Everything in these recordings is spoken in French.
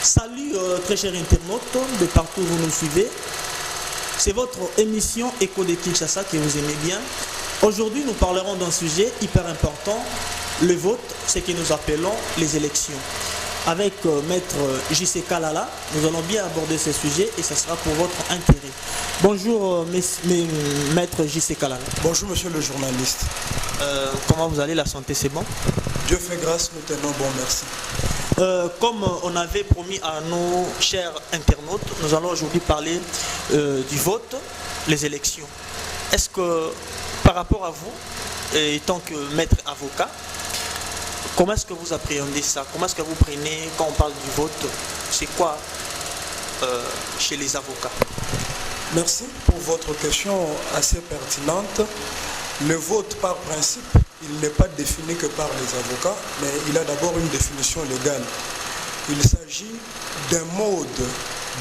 Salut très chers internautes de partout où vous nous suivez. C'est votre émission Écho de Kinshasa que vous aimez bien. Aujourd'hui, nous parlerons d'un sujet hyper important, le vote, ce que nous appelons les élections. Avec Maître J.C. Kalala, nous allons bien aborder ce sujet et ce sera pour votre intérêt. Bonjour Maître J.C. Kalala. Bonjour monsieur le journaliste. Comment vous allez? La santé, c'est bon? Dieu fait grâce, nous tenons bon, merci. Comme on avait promis à nos chers internautes, nous allons aujourd'hui parler du vote, les élections. Est-ce que par rapport à vous, étant que maître avocat, comment est-ce que vous appréhendez ça? Comment est-ce que vous prenez quand on parle du vote? C'est quoi chez les avocats? Merci pour votre question assez pertinente. Le vote par principe, il n'est pas défini que par les avocats, mais il a d'abord une définition légale. Il s'agit d'un mode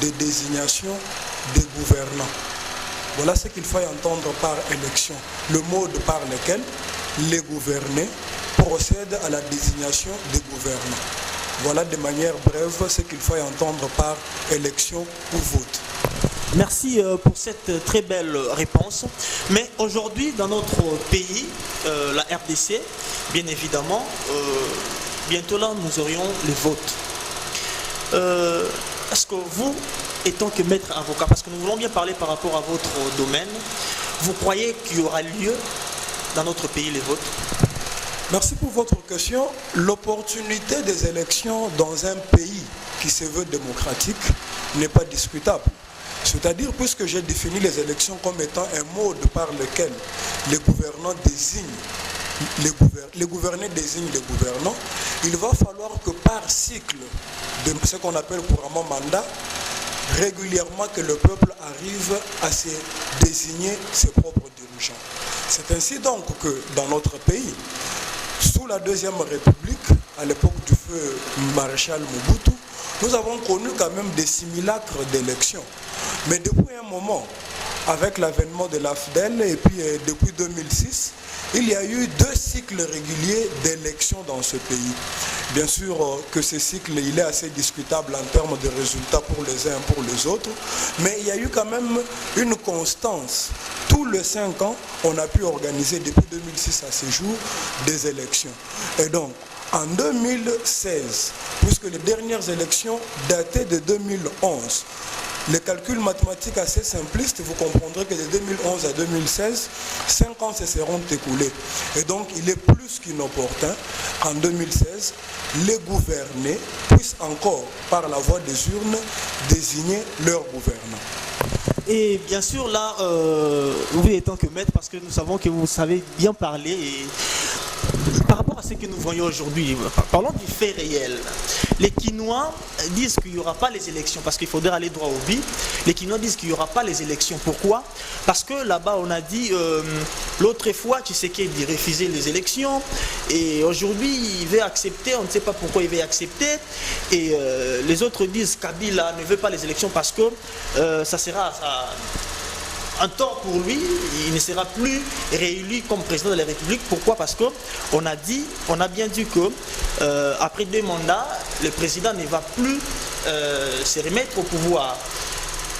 de désignation des gouvernants. Voilà ce qu'il faut entendre par élection. Le mode par lequel les gouvernés procèdent à la désignation des gouvernants. Voilà de manière brève ce qu'il faut entendre par élection ou vote. Merci pour cette très belle réponse. Mais aujourd'hui, dans notre pays, la RDC, bien évidemment, bientôt là, nous aurions les votes. Est-ce que vous, étant que maître avocat, parce que nous voulons bien parler par rapport à votre domaine, vous croyez qu'il y aura lieu dans notre pays les votes? Merci pour votre question. L'opportunité des élections dans un pays qui se veut démocratique n'est pas discutable. C'est-à-dire, puisque j'ai défini les élections comme étant un mode par lequel les gouvernants désignent les gouvernés désignent les gouvernants, il va falloir que par cycle de ce qu'on appelle couramment mandat, régulièrement que le peuple arrive à se désigner ses propres dirigeants. C'est ainsi donc que dans notre pays, sous la Deuxième République, à l'époque du feu maréchal Mobutu, nous avons connu quand même des simulacres d'élections. Mais depuis un moment, avec l'avènement de l'AFDEL et puis depuis 2006, il y a eu 2 cycles réguliers d'élections dans ce pays. Bien sûr que ce cycle, il est assez discutable en termes de résultats pour les uns et pour les autres, mais il y a eu quand même une constance. Tous les 5 ans, on a pu organiser depuis 2006 à ce jour des élections. Et donc, en 2016, puisque les dernières élections dataient de 2011, les calculs mathématiques assez simplistes, vous comprendrez que de 2011 à 2016, 5 ans se seront écoulés. Et donc, il est plus qu'inopportun qu'en 2016, les gouvernés puissent encore, par la voie des urnes, désigner leurs gouvernants. Et bien sûr, là, vous étant que maître, parce que nous savons que vous savez bien parler, et par rapport à ce que nous voyons aujourd'hui, parlons du fait réel. Les Quinois disent qu'il n'y aura pas les élections parce qu'il faudrait aller droit au but. Les Quinois disent qu'il n'y aura pas les élections. Pourquoi? Parce que là-bas, on a dit, l'autre fois, Tshisekedi refusait les élections. Et aujourd'hui, il veut accepter, on ne sait pas pourquoi il veut accepter. Et les autres disent Kabila ne veut pas les élections parce que ça sera un tort pour lui, il ne sera plus réélu comme président de la République. Pourquoi? Parce qu'on a bien dit que après 2 mandats, le président ne va plus se remettre au pouvoir.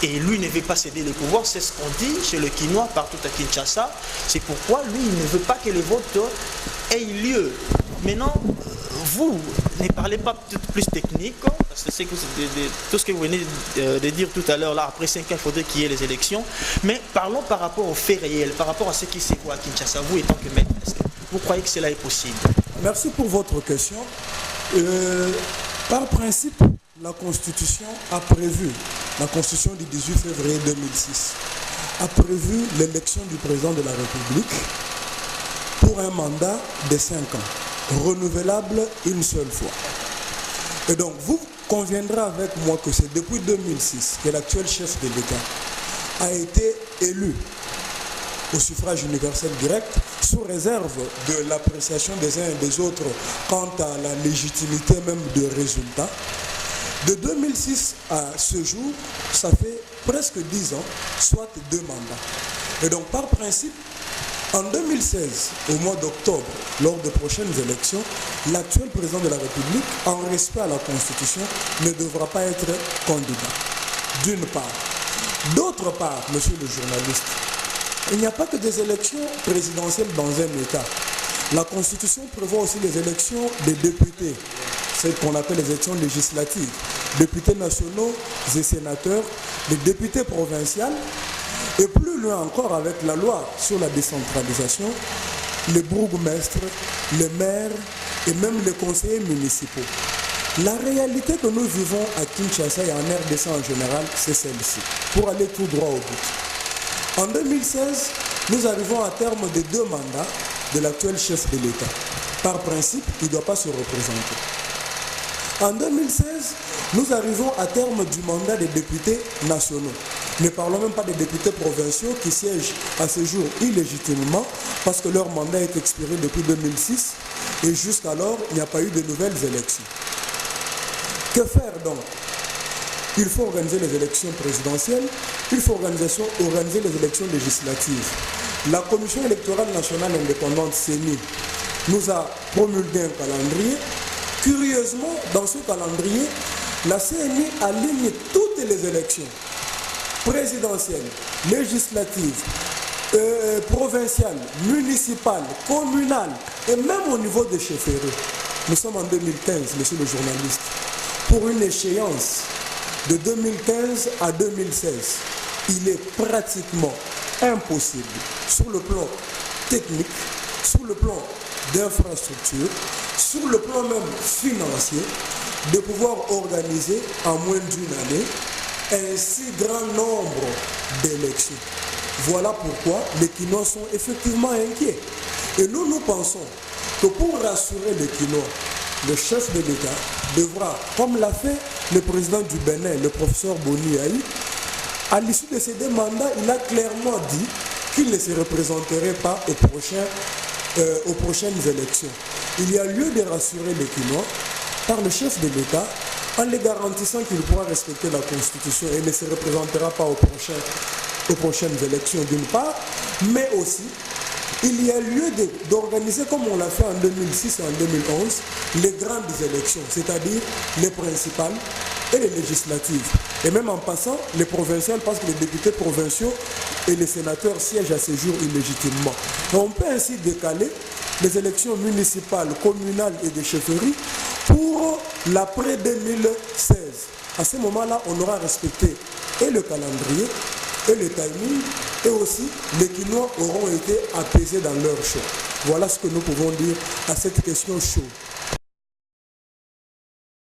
Et lui ne veut pas céder le pouvoir, c'est ce qu'on dit chez le Quinois partout à Kinshasa. C'est pourquoi lui il ne veut pas que les votes aient lieu. Maintenant, vous ne parlez pas plus technique, parce que c'est tout ce que vous venez de dire tout à l'heure, là, après 5 ans, il faudrait qu'il y ait les élections. Mais parlons par rapport aux faits réels, par rapport à ce qui se voit à Kinshasa, vous étant que maître, est-ce que vous croyez que cela est possible? Merci pour votre question. Par principe, la Constitution a prévu, la Constitution du 18 février 2006, a prévu l'élection du président de la République pour un mandat de 5 ans, renouvelable une seule fois. Et donc, vous conviendrez avec moi que c'est depuis 2006 que l'actuel chef de l'État a été élu au suffrage universel direct, sous réserve de l'appréciation des uns et des autres quant à la légitimité même des résultats. De 2006 à ce jour, ça fait presque 10 ans, soit 2 mandats. Et donc, par principe, En 2016, au mois d'octobre, lors des prochaines élections, l'actuel président de la République, en respect à la Constitution, ne devra pas être candidat. D'une part. D'autre part, monsieur le journaliste, il n'y a pas que des élections présidentielles dans un État. La Constitution prévoit aussi les élections des députés, ce qu'on appelle les élections législatives, députés nationaux et sénateurs, les députés provinciaux, et plus loin encore avec la loi sur la décentralisation, les bourgmestres, les maires et même les conseillers municipaux. La réalité que nous vivons à Kinshasa et en RDC en général, c'est celle-ci, pour aller tout droit au but. En 2016, nous arrivons à terme des 2 mandats de l'actuel chef de l'État. Par principe, il ne doit pas se représenter. En 2016, nous arrivons à terme du mandat des députés nationaux. Ne parlons même pas des députés provinciaux qui siègent à ce jour illégitimement parce que leur mandat est expiré depuis 2006 et jusqu'alors, il n'y a pas eu de nouvelles élections. Que faire donc? Il faut organiser les élections présidentielles, il faut organiser les élections législatives. La Commission électorale nationale indépendante CENI nous a promulgué un calendrier. Curieusement, dans ce calendrier, la CENI aligne toutes les élections présidentielles, législatives, provinciales, municipales, communales et même au niveau des chefferies. Nous sommes en 2015, monsieur le journaliste, pour une échéance de 2015 à 2016. Il est pratiquement impossible, sur le plan technique, sur le plan d'infrastructure, sur le plan même financier, de pouvoir organiser en moins d'une année un si grand nombre d'élections. Voilà pourquoi les Kinois sont effectivement inquiets. Et nous pensons que pour rassurer les Kinois, le chef de l'État devra, comme l'a fait le président du Bénin, le professeur Boni Aï, à l'issue de ces 2 mandats, il a clairement dit qu'il ne se représenterait pas aux prochaines élections. Il y a lieu de rassurer les Kinois par le chef de l'État en les garantissant qu'il pourra respecter la Constitution et ne se représentera pas aux prochaines élections d'une part, mais aussi il y a lieu d'organiser, comme on l'a fait en 2006 et en 2011, les grandes élections, c'est-à-dire les principales et les législatives. Et même en passant, les provinciales, parce que les députés provinciaux et les sénateurs siègent à ce jour illégitimement. Et on peut ainsi décaler les élections municipales, communales et des chefferies pour l'après 2016. À ce moment-là, on aura respecté et le calendrier, et le timing, et aussi les Kinois auront été apaisés dans leur choix. Voilà ce que nous pouvons dire à cette question chaude.